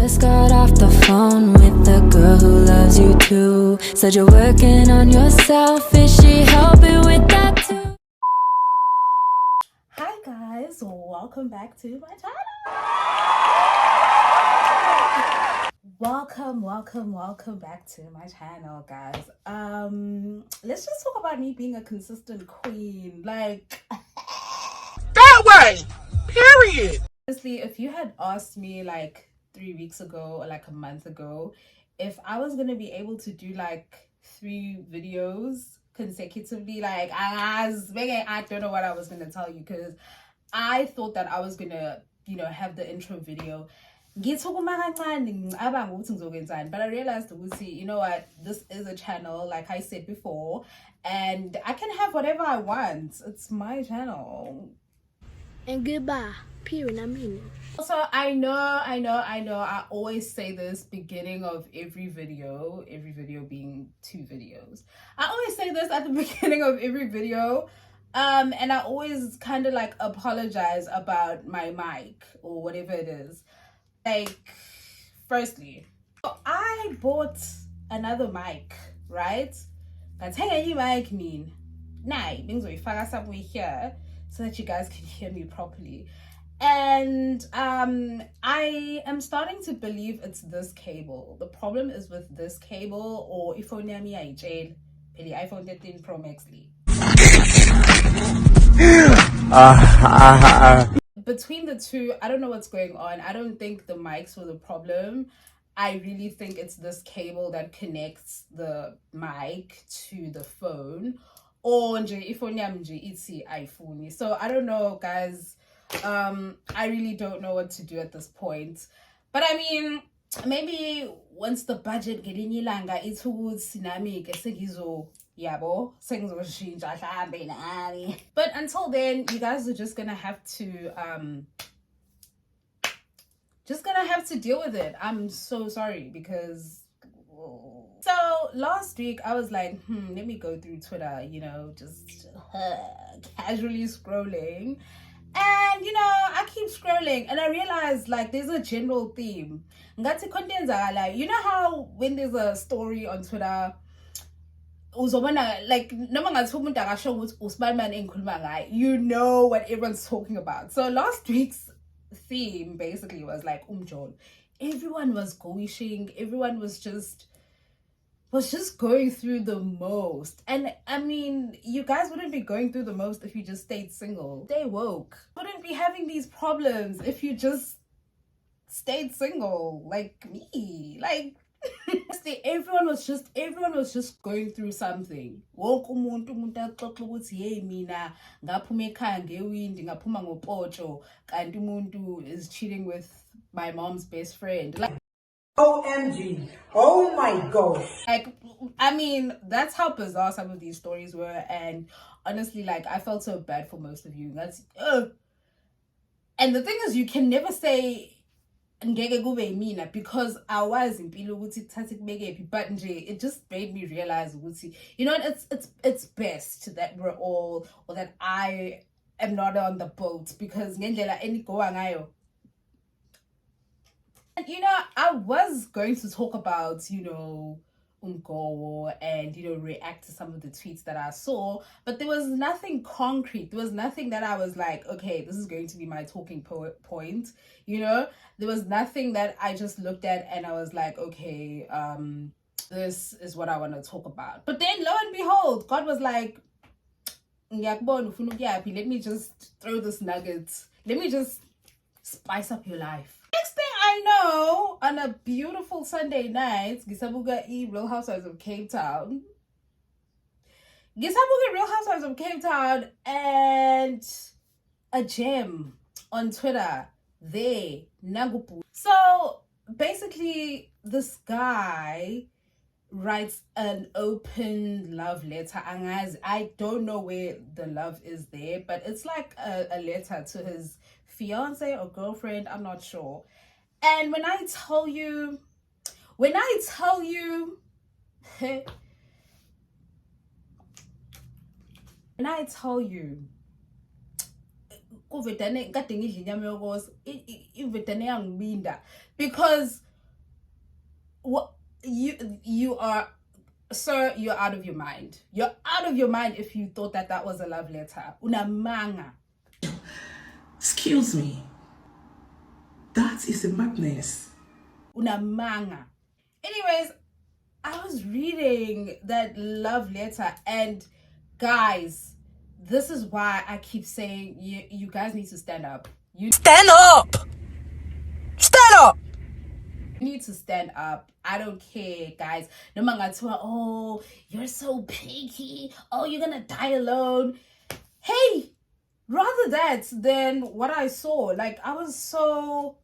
Just got off the phone with the girl who loves you too. Said you're working on yourself. Is she helping with that too? Hi guys, welcome back to my channel. Welcome back to my channel, guys. Let's just talk about me being a consistent queen. Like that way. Period. Honestly, if you had asked me like 3 weeks ago or like a month ago if I was gonna be able to do like 3 videos consecutively, like I don't know what I was gonna tell you, because I thought that I was gonna, have the intro video. But I realized, you know what, this is a channel, like I said before, and I can have whatever I want. It's my channel. And goodbye. Period. I mean it. Also, I know, I always say this beginning of every video being 2 videos. I always say this at the beginning of every video. And I always kind of like apologize about my mic or whatever it is. Like, firstly, I bought another mic, right? But hey, you mic mean? Nah, means we figure somewhere here so that you guys can hear me properly. And I am starting to believe it's this cable. The problem is with this cable, or if only I jail the iPhone 13 Pro Max. Between the two, I don't know what's going on. I don't think the mics were the problem. I really think it's this cable that connects the mic to the phone. Or if only it's the iPhone. So I don't know, guys. I really don't know what to do at this point. But I mean, maybe once the budget get in ilanga, it's who dynamic yabo. But until then, you guys are just gonna have to deal with it. I'm so sorry, because so last week I was like, let me go through Twitter, just casually scrolling. And I keep scrolling and I realized like there's a general theme. You know how when there's a story on Twitter, like you know what everyone's talking about. So last week's theme basically was like John. Everyone was going, everyone was just going through the most. And I mean, you guys wouldn't be going through the most if you just stayed single. Stay woke. Wouldn't be having these problems if you just stayed single, like me. Like everyone was just going through something. Wonke umuntu axoxa ukuthi hey mina ngaphuma ekhaya ngewindi ngaphuma ngopotsho kanti umuntu is cheating with my mom's best friend. Like, OMG. Oh my gosh. like, I mean, that's how bizarre some of these stories were. And honestly, like, I felt so bad for most of you. That's and the thing is, you can never say because I was in but it just made me realize, it's best that we're all, or that I am not on the boat, because and I was going to talk about Umgowo and react to some of the tweets that I saw, but there was nothing concrete. There was nothing that I was like, okay, this is going to be my talking point. There was nothing that I just looked at and I was like, okay, this is what I want to talk about. But then lo and behold, God was like, let me just throw this nugget. Let me just spice up your life. Next thing I know, on a beautiful Sunday night, Gisabuga Real Housewives of Cape Town. And a gem on Twitter. Nagupu. So basically, this guy writes an open love letter. And I don't know where the love is there, but it's like a letter to his fiance or girlfriend, I'm not sure. And when I tell you because what you are, sir, you're out of your mind. You're out of your mind if you thought that that was a love letter. Una manga. Excuse me. That is a madness. Una manga. Anyways, I was reading that love letter, and guys, this is why I keep saying you guys need to stand up. You Stand up! Stand up! need to stand up. I don't care, guys. No manga to, oh, you're so picky. Oh, you're gonna die alone. Hey, rather that than what I saw. Like, I was so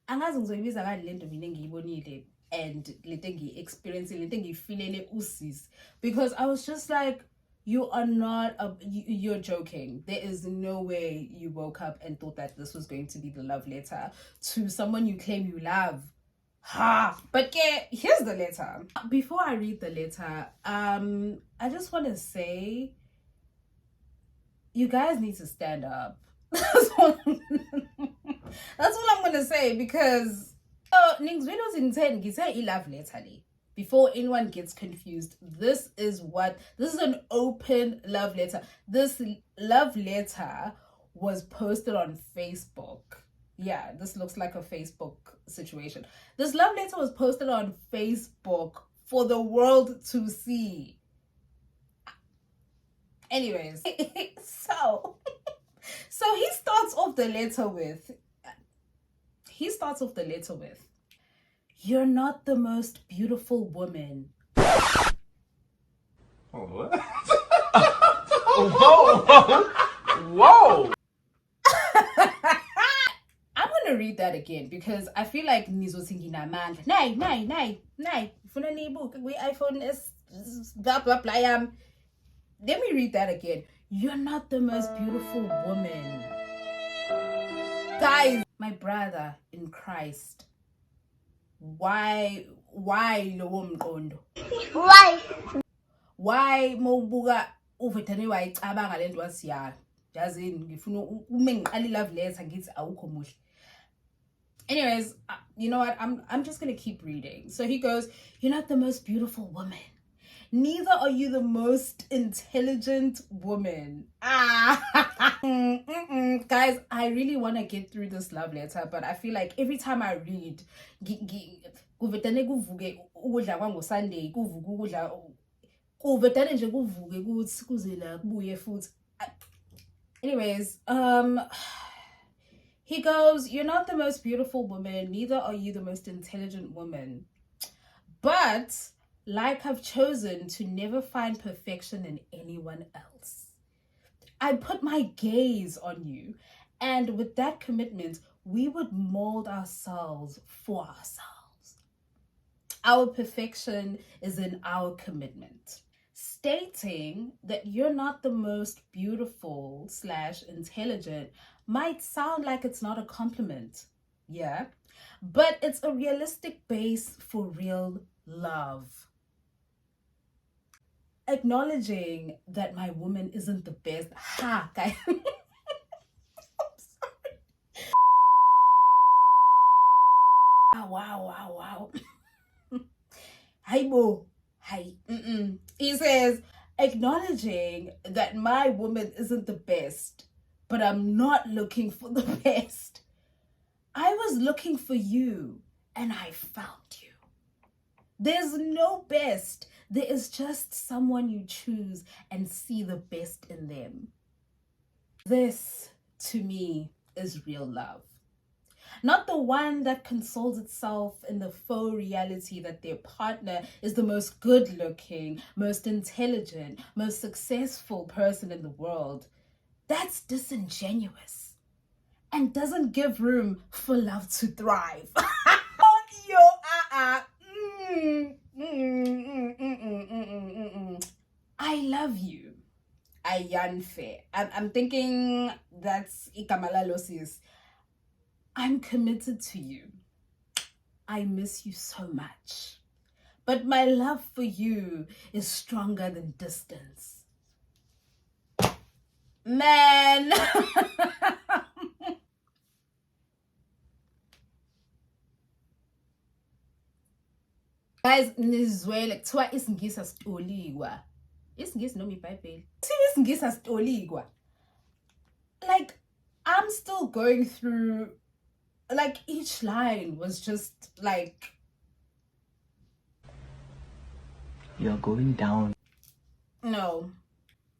angazi ngizoyibiza ngani lento mina engiyibonile and lento engiyi-experiencing, lento engiyifilele usis, because I was just like, you are not you're joking. There is no way you woke up and thought that this was going to be the love letter to someone you claim you love. Ha! But yeah, here's the letter. Before I read the letter, I just want to say, you guys need to stand up. That's all I'm gonna say, because love letter. Before anyone gets confused, this is an open love letter. This love letter was posted on Facebook. Yeah, this looks like a Facebook situation. This love letter was posted on Facebook for the world to see. Anyways, so he starts off the letter with, you're not the most beautiful woman. Oh, what? Whoa! Whoa! I'm gonna read that again because I feel like nizosingina amandla. Nay. Funa nibuke kwi-iPhone S blah blah blah. Let me read that again. You're not the most beautiful woman. Guys, my brother in Christ. Why lowo mqondo? Why mawubuka uvedane wayicabanga lento wasiya? Yazini ngifuna uma ngiqala love letter ngithi awukho muhle. Anyways, you know what? I'm just going to keep reading. So he goes, you're not the most beautiful woman. Neither are you the most intelligent woman. Guys, I really want to get through this love letter, but I feel like every time I read, anyways, he goes, you're not the most beautiful woman, neither are you the most intelligent woman. But like I've chosen to never find perfection in anyone else, I put my gaze on you, and with that commitment, we would mold ourselves for ourselves. Our perfection is in our commitment. Stating that you're not the most beautiful / intelligent might sound like it's not a compliment, yeah, but it's a realistic base for real love. Acknowledging that my woman isn't the best. Ha, guys. I'm sorry. Wow. Hi, boo. Hi. He says, acknowledging that my woman isn't the best, but I'm not looking for the best. I was looking for you, and I found you. There's no best. There is just someone you choose and see the best in them. This, to me, is real love. Not the one that consoles itself in the faux reality that their partner is the most good-looking, most intelligent, most successful person in the world. That's disingenuous and doesn't give room for love to thrive. I love you. Ayanfe. I'm thinking that's Ikamalalosis. I'm committed to you. I miss you so much. But my love for you is stronger than distance. Man. Guys, nizwele kuthiwa isingisi asitolikwa. Isingisi noma iBhayibheli. Kuthiwa isingisi asitolikwa. Like, I'm still going through, like, each line was just like, you're going down. no.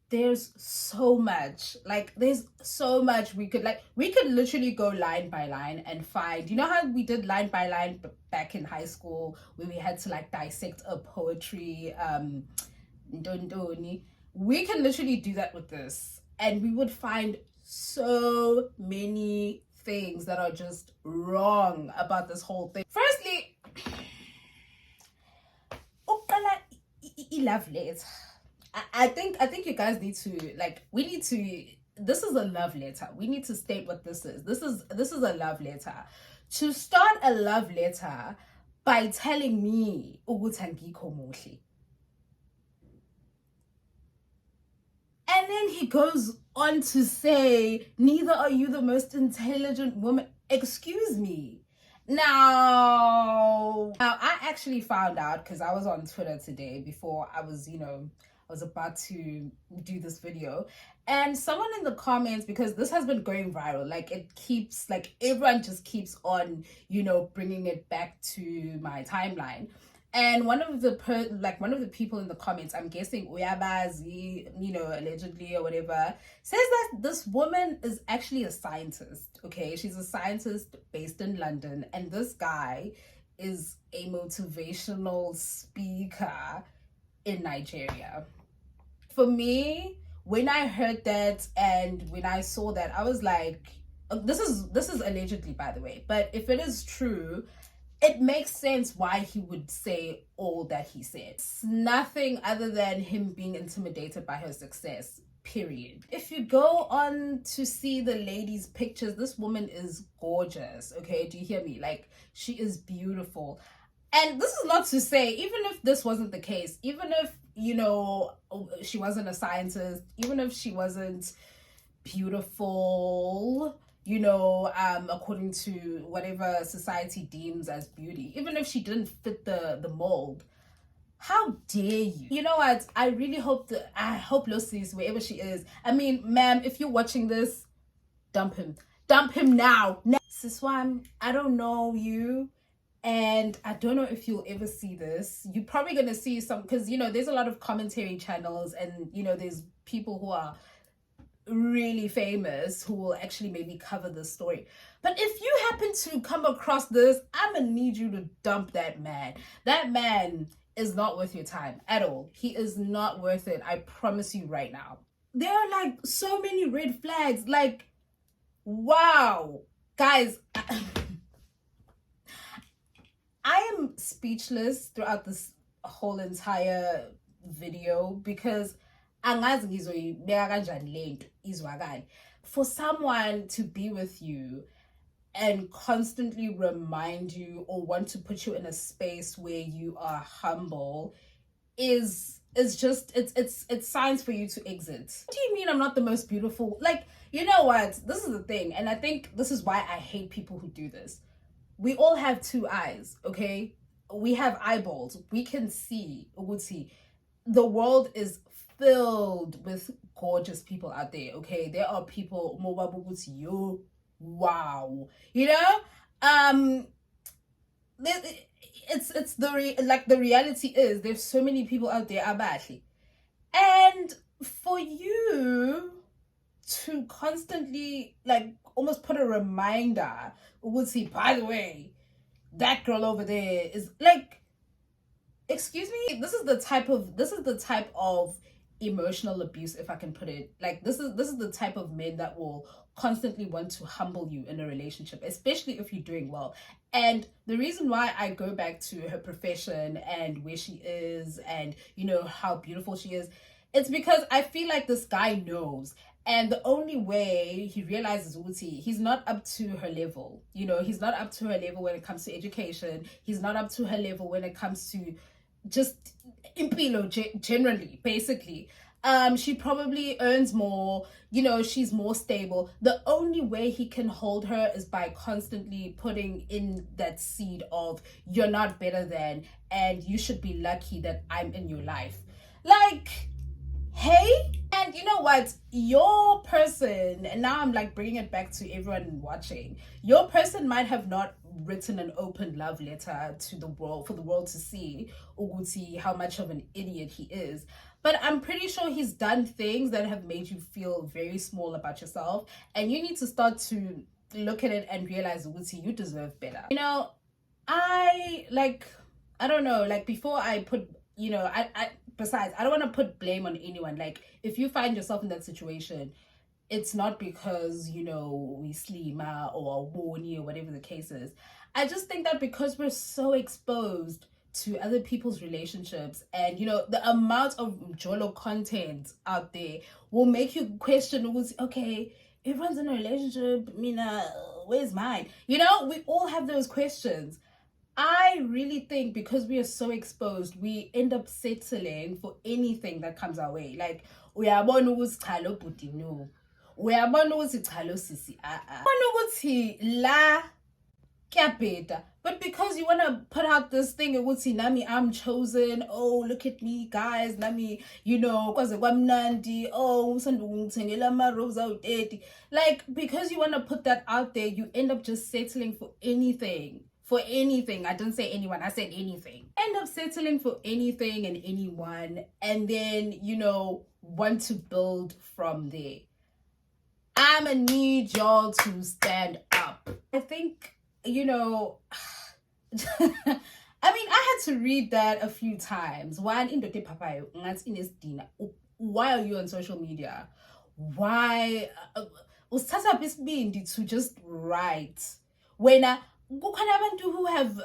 There's so much, like, there's so much we could literally go line by line and find, you know how we did line by line back in high school where we had to like dissect a poetry ndondoni. We can literally do that with this, and we would find so many things that are just wrong about this whole thing. Firstly, love letter. I think you guys need to, like, we need to, this is a love letter. We need to state what this is. This is a love letter. To start a love letter by telling me ukuthi angikho muhle. And then he goes on to say, neither are you the most intelligent woman. Excuse me. Now I actually found out, because I was on Twitter today before I was, I was about to do this video, and someone in the comments, because this has been going viral, like it keeps, like everyone just keeps on, bringing it back to my timeline. And one of the people in the comments, I'm guessing uyabazi, allegedly or whatever, says that this woman is actually a scientist. Okay, she's a scientist based in London, and this guy is a motivational speaker in Nigeria. For me, when I heard that and when I saw that, I was like, this is allegedly, by the way, but if it is true, it makes sense why he would say all that he said. It's nothing other than him being intimidated by her success, period. If you go on to see the lady's pictures, this woman is gorgeous, okay? Do you hear me? Like, she is beautiful. And this is not to say, even if this wasn't the case, even if, she wasn't a scientist, even if she wasn't beautiful, according to whatever society deems as beauty, even if she didn't fit the mold, how dare you? You know what? I really hope Lucy's, wherever she is. I mean, ma'am, if you're watching this, dump him now. Siswan, I don't know you, and I don't know if you'll ever see this. You're probably gonna see some, because there's a lot of commentary channels, and there's people who are really famous who will actually maybe cover this story. But if you happen to come across this, I'm gonna need you to dump that man. That man is not worth your time at all. He is not worth it. I promise you right now. There are like so many red flags. Like, wow, guys. I am speechless throughout this whole entire video, because for someone to be with you and constantly remind you or want to put you in a space where you are humble is just, it's signs for you to exit. What do you mean I'm not the most beautiful? Like, you know what? This is the thing, and I think this is why I hate people who do this. We all have two eyes, okay? We have eyeballs. We can see. The world is filled with gorgeous people out there, okay? There are people, wow, it's the reality is there's so many people out there abashly, and for you to constantly like almost put a reminder, by the way, that girl over there is like, excuse me, this is the type of emotional abuse, if I can put it like this is the type of men that will constantly want to humble you in a relationship, especially if you're doing well. And the reason why I go back to her profession and where she is and how beautiful she is, it's because I feel like this guy knows, and the only way he realizes he's not up to her level. He's not up to her level when it comes to education. He's not up to her level when it comes to just impilo generally, basically. She probably earns more, she's more stable. The only way he can hold her is by constantly putting in that seed of you're not better than, and you should be lucky that I'm in your life. Like, hey, and you know what, your person, and now I'm like bringing it back to everyone watching, your person might have not written an open love letter to the world for the world to see how much of an idiot he is, but I'm pretty sure he's done things that have made you feel very small about yourself, and you need to start to look at it and realize you deserve better. I don't know, like, before I put, besides, I don't want to put blame on anyone. Like, if you find yourself in that situation, it's not because, we slima or warny or whatever the case is. I just think that because we're so exposed to other people's relationships, and, the amount of Jolo content out there will make you question, okay, everyone's in a relationship, Mina, where's mine? We all have those questions. I really think because we are so exposed, we end up settling for anything that comes our way. Like, uyabona ukuthi cha lo bhuti no, uyabona ukuthi cha lo sisi uyabona ukuthi la kuyabheda. But because you want to put out this thing ukuthi nami I'm chosen, oh look at me guys, nami kwaze kwamnandi, oh usanda ungithengela ama rose awu30, like, because you want to put that out there, you end up just settling for anything. I didn't say anyone, I said anything. End up settling for anything and anyone, and then want to build from there. I'ma need y'all to stand up. I think I mean, I had to read that a few times. Why are you on social media? Why to just write when kukhona abantu who have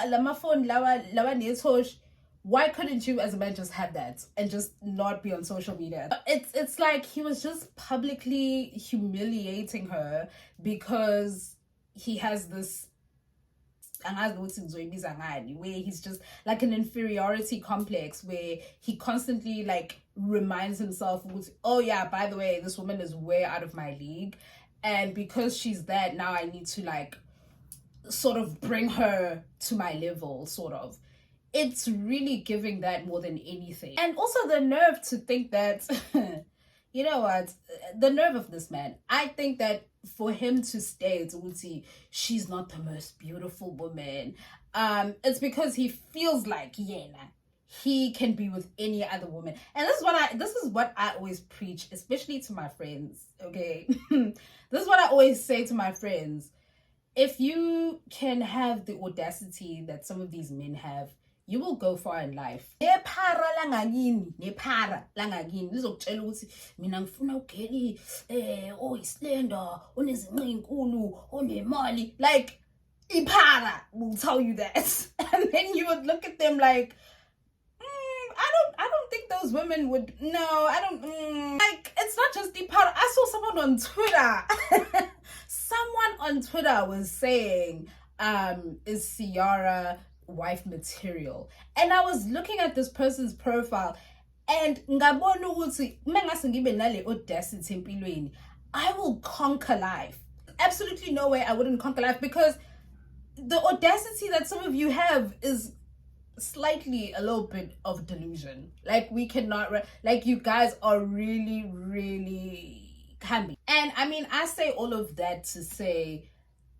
lama phone lawa netosh? Why couldn't you as a man just have that and just not be on social media? It's like he was just publicly humiliating her because he has this where he's just like an inferiority complex, where he constantly like reminds himself, oh yeah, by the way, this woman is way out of my league, and because she's that, now I need to like sort of bring her to my level, sort of. It's really giving that more than anything. And also the nerve to think that you know what, the nerve of this man. I think that for him to stay, she's not the most beautiful woman, it's because he feels like he can be with any other woman. And this is what I always preach, especially to my friends, okay? This is what I always say to my friends. If you can have the audacity that some of these men have, you will go far in life. Nephara langakini lizokutshela ukuthi mina ngifuna ugeli islender onezinqe ezinkulu onemali, like iphara will tell you that. And then you would look at them like, I don't think those women would. No, I don't. Like, it's not just iphara. I saw someone on Twitter. Someone on Twitter was saying, is Ciara wife material? And I was looking at this person's profile, and ngabona ukuthi mengase ngibe nale audacity empilweni, I will conquer life. Absolutely no way I wouldn't conquer life, because the audacity that some of you have is slightly a little bit of delusion. Like, we cannot like, you guys are really, really can be. And I mean, I say all of that to say,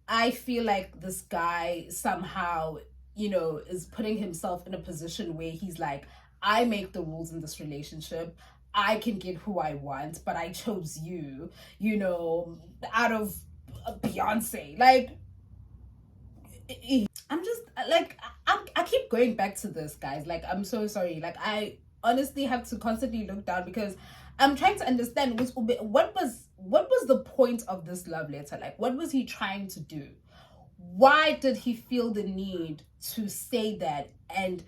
I feel like this guy somehow, is putting himself in a position where he's like, I make the rules in this relationship, I can get who I want, but I chose you, out of Beyonce. Like, I'm just like, I keep going back to this, guys. Like, I'm so sorry. Like, I honestly have to constantly look down, because I'm trying to understand what was the point of this love letter. Like, what was he trying to do? Why did he feel the need to say that and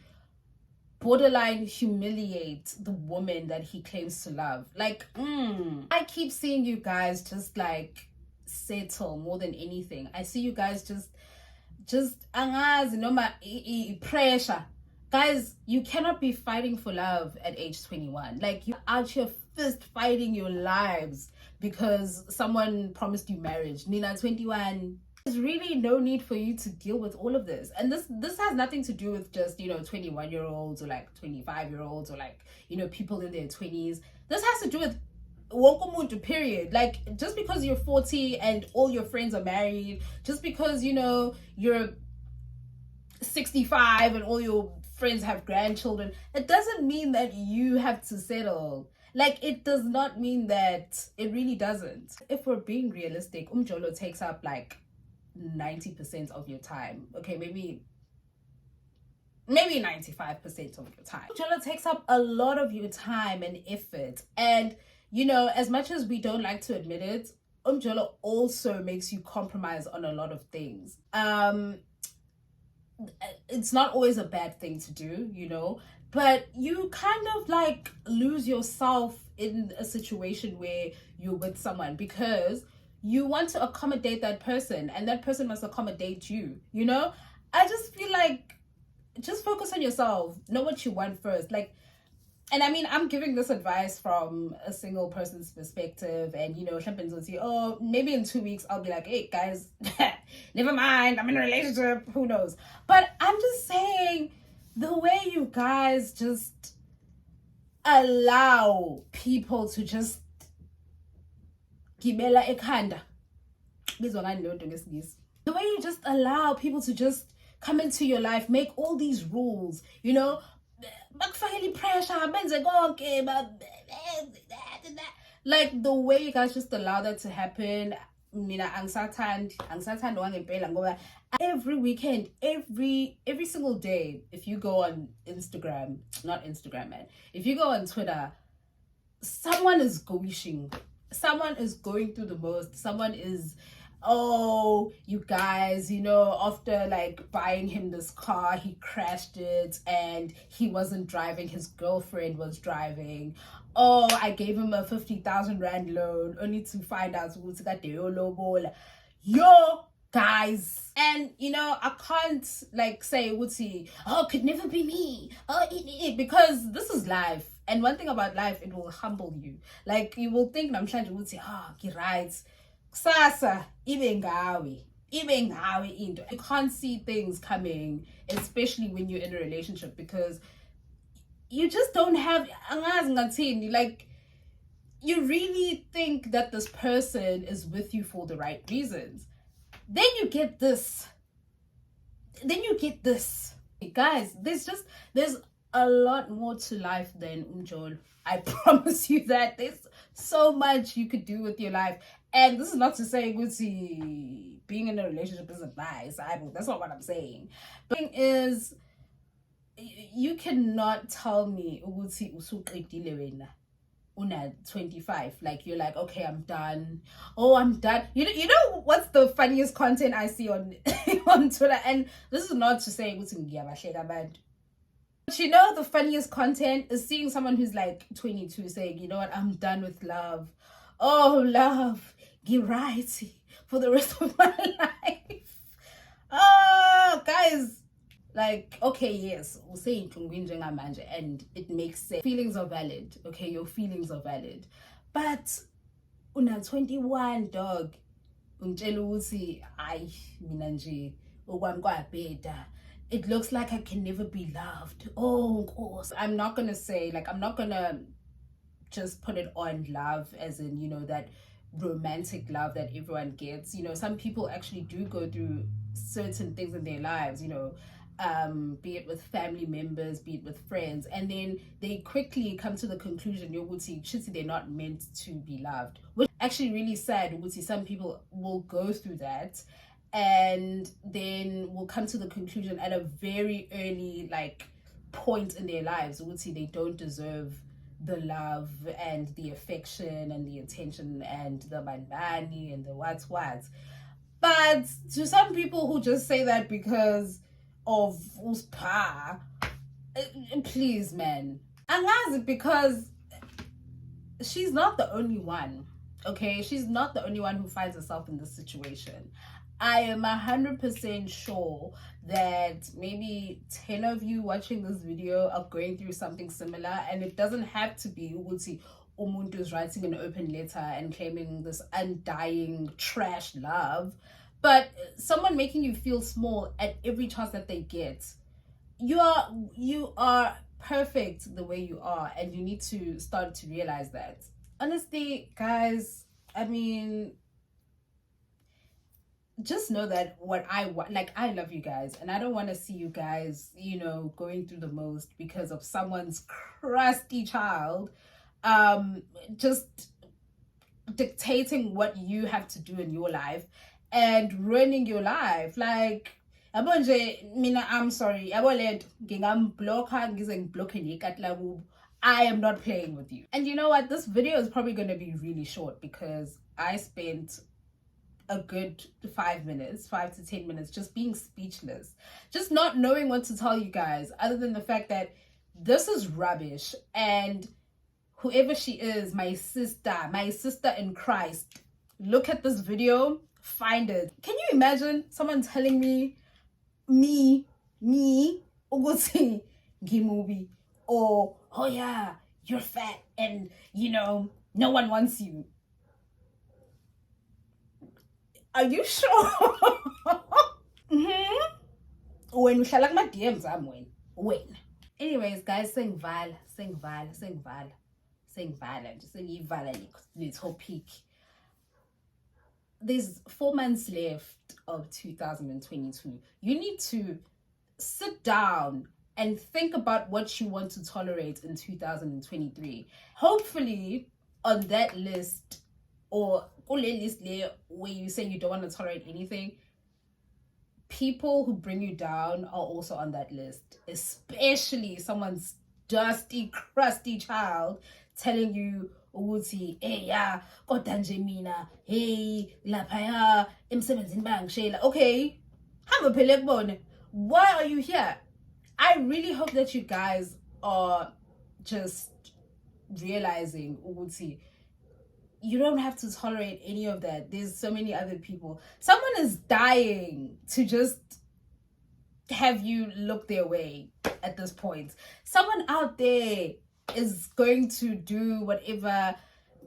borderline humiliate the woman that he claims to love? Like, I keep seeing you guys just like settle more than anything. I see you guys just angazi noma pressure Guys, you cannot be fighting for love at age 21. Like, you're out here fist fighting your lives because someone promised you marriage. Nina, 21. There's really no need for you to deal with all of this. And this has nothing to do with just, 21-year-olds or like 25-year-olds or like, people in their 20s. This has to do with wonke period. Like, just because you're 40 and all your friends are married, just because, you're 65 and all your friends have grandchildren, it doesn't mean that you have to settle. Like, it does not mean that. It really doesn't. If we're being realistic, Umjolo takes up like 90% of your time. Okay, maybe 95% of your time. Umjolo takes up a lot of your time and effort. And, as much as we don't like to admit it, Umjolo also makes you compromise on a lot of things. It's not always a bad thing to do, but you kind of like lose yourself in a situation where you're with someone because you want to accommodate that person and that person must accommodate you. I just feel like just focus on yourself, know what you want first. Like, and I mean, I'm giving this advice from a single person's perspective, and Champins will say, oh, maybe in 2 weeks I'll be like, hey guys, never mind, I'm in a relationship, who knows. But I'm just saying, the way you guys just allow people to just gibela ekhanda, the way you just allow people to just come into your life, make all these rules, pressure, like the way you guys just allow that to happen. Every weekend, every single day, if you go on Instagram, not Instagram, man, if you go on Twitter, someone is going through the most. Someone is, oh, you guys, after like buying him this car, he crashed it and he wasn't driving, his girlfriend was driving. Oh, I gave him a 50,000 rand loan only to find out who's got the yo guys. And I can't like say Woodsy, oh, could never be me, because this is life. And one thing about life, it will humble you. Like, you will think I'm trying to Woodsy, he writes Sasa, even gawi into. You can't see things coming, especially when you're in a relationship, because you just don't have, like, you really think that this person is with you for the right reasons. Then you get this. Guys, there's a lot more to life than Umjolo. I promise you that. There's so much you could do with your life. And this is not to say Gucci being in a relationship isn't nice. That's not what I'm saying. The thing is, you cannot tell me Gucci una 25. Like, you're like, okay, I'm done. Oh, I'm done. You know what's the funniest content I see on on Twitter? And this is not to say Gucci bad. But the funniest content is seeing someone who's like 22 saying, you know what, I'm done with love. Oh, love, give right for the rest of my life. Oh, guys, like, okay, yes, we'll say and it makes sense. Feelings are valid, okay, your feelings are valid. But una 21, dog, it looks like I can never be loved. Oh, of course. I'm not gonna just put it on love as in, that romantic love that everyone gets. Some people actually do go through certain things in their lives, be it with family members, be it with friends, and then they quickly come to the conclusion they're not meant to be loved, which is actually really sad. Some people will go through that and then will come to the conclusion at a very early point in their lives they don't deserve the love and the affection and the attention and the mandani and the what's. But to some people who just say that because of uspa, please, man, and because she's not the only one. Okay, she's not the only one who finds herself in this situation. I am 100% sure that maybe 10 of you watching this video are going through something similar, and it doesn't have to be ukuthi umuntu is writing an open letter and claiming this undying trash love, but someone making you feel small at every chance that they get. You are perfect the way you are, and you need to start to realize that. Honestly, guys, I mean, just know that what I want, like, I love you guys, and I don't want to see you guys, you know, going through the most because of someone's crusty child just dictating what you have to do in your life and ruining your life. Like, I'm sorry, I am not playing with you. And you know what, this video is probably going to be really short because I spent a good 5 to 10 minutes just being speechless, just not knowing what to tell you guys, other than the fact that this is rubbish. And whoever she is, my sister in Christ, look at this video, find it. Can you imagine someone telling me Uguti Gimubi, or oh yeah, you're fat and you know no one wants you? Are you sure? When we shall like my DMs, I'm when. Anyways, guys, sing val, little peak. There's 4 months left of 2022. You need to sit down and think about what you want to tolerate in 2023. Hopefully, on that list, or list where you say you don't want to tolerate anything, people who bring you down are also on that list, especially someone's dusty, crusty child telling you ukuthi hey yeah kodwa nje mina hey lapha emsebenzini bangishela. Okay, hamba phela kubone, why are you here? I really hope that you guys are just realizing ukuthi you don't have to tolerate any of that. There's so many other people. Someone is dying to just have you look their way at this point. Someone out there is going to do whatever,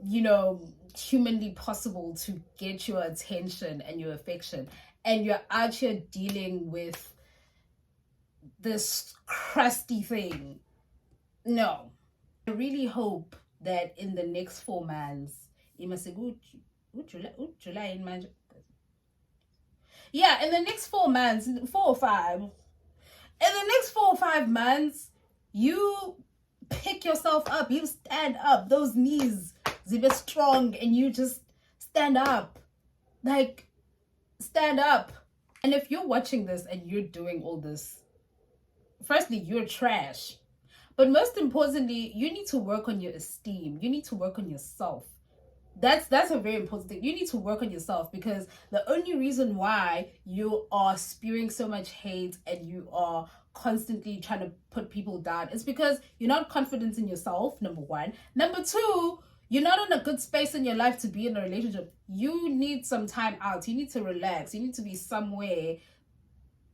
you know, humanly possible to get your attention and your affection. And you're out here dealing with this crusty thing. No. I really hope that in the next 4 months, July in March. Yeah, in the next 4 months, 4 or 5. In the next 4 or 5 months, you pick yourself up, you stand up, those knees, they be strong, and you just stand up. Like, stand up. And if you're watching this and you're doing all this, firstly, you're trash. But most importantly, you need to work on your esteem. You need to work on yourself. That's a very important thing. You need to work on yourself, because the only reason why you are spewing so much hate and you are constantly trying to put people down is because you're not confident in yourself, number 1. Number 2, you're not in a good space in your life to be in a relationship. You need some time out. You need to relax. You need to be somewhere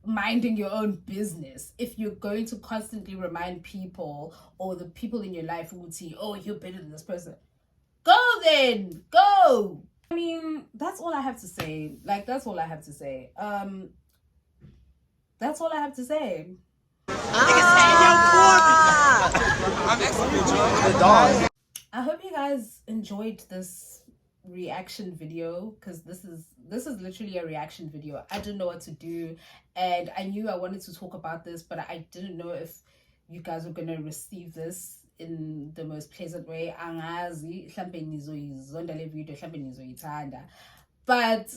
minding your own business. If you're going to constantly remind people, or the people in your life who would say, oh, you're better than this person, go then, go. I mean, that's all I have to say. Like, that's all I have to say. That's all I have to say. I hope you guys enjoyed this reaction video, because this is literally a reaction video. I didn't know what to do, and I knew I wanted to talk about this, but I didn't know if you guys were gonna receive this in the most pleasant way. Angazi mhlambe nizoyizonda le video, mhlambe nizoyithanda. But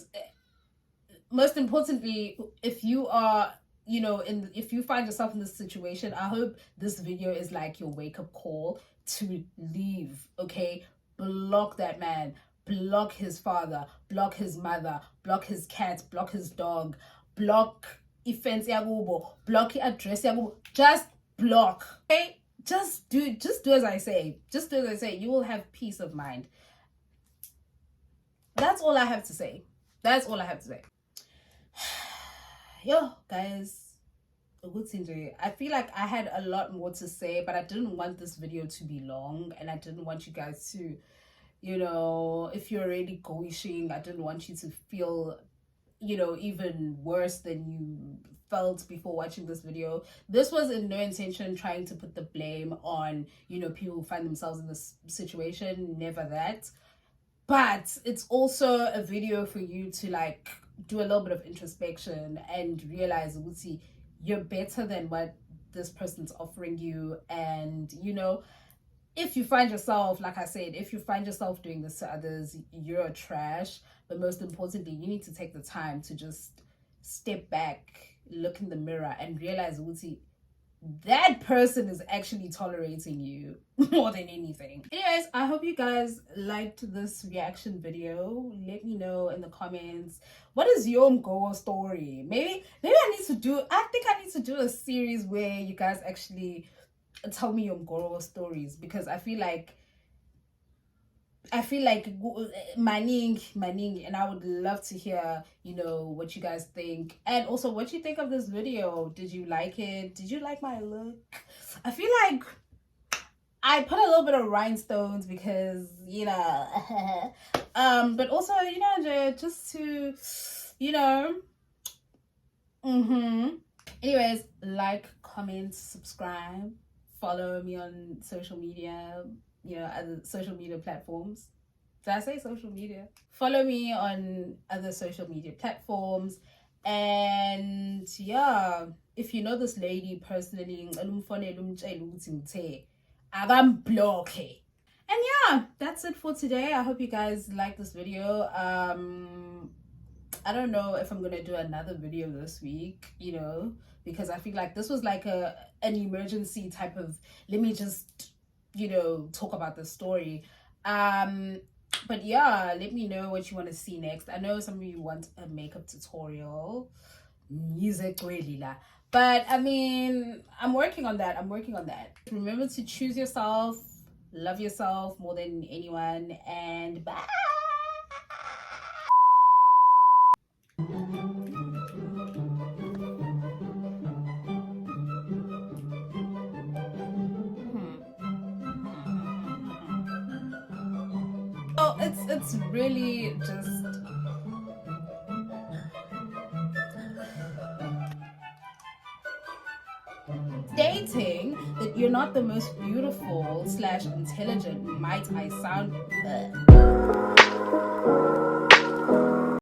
most importantly, if you are, you know, if you find yourself in this situation, I hope this video is like your wake-up call to leave. Okay, block that man, block his father, block his mother, block his cat, block his dog, block ifence yakubo, block address yakubo. Just block. Okay, just do as I say. Just do as I say. You will have peace of mind. That's all I have to say. That's all I have to say. yo, guys, I feel like I had a lot more to say, but I didn't want this video to be long, and I didn't want you guys to, you know, if you're already going, I didn't want you to feel, you know, even worse than you felt before watching this video. This was in no intention trying to put the blame on, you know, people who find themselves in this situation, never that. But it's also a video for you to like do a little bit of introspection and realize, see, you're better than what this person's offering you. And, you know, if you find yourself, like I said, if you find yourself doing this to others, you're a trash. But most importantly, you need to take the time to just step back, look in the mirror, and realize, Wuti, that person is actually tolerating you more than anything. Anyways, I hope you guys liked this reaction video. Let me know in the comments, what is your Mgowo story? Maybe I think I need to do a series where you guys actually tell me your Mgowo stories, because I feel like Maning, and I would love to hear, you know, what you guys think, and also what you think of this video. Did you like it? Did you like my look? I feel like I put a little bit of rhinestones because, you know, but also, you know, just to, you know, anyways, like, comment, subscribe, follow me on social media, you know, other social media platforms. Did I say social media? Follow me on other social media platforms. And yeah, if you know this lady personally, I'm blocking. And yeah, that's it for today. I hope you guys like this video. I don't know if I'm gonna do another video this week, you know, because I feel like this was like an emergency type of, let me just, you know, talk about the story. But yeah, let me know what you want to see next. I know some of you want a makeup tutorial, music really la, but I mean, I'm working on that. Remember to choose yourself, love yourself more than anyone, and bye. Oh, it's really just stating that you're not the most beautiful / intelligent, might I sound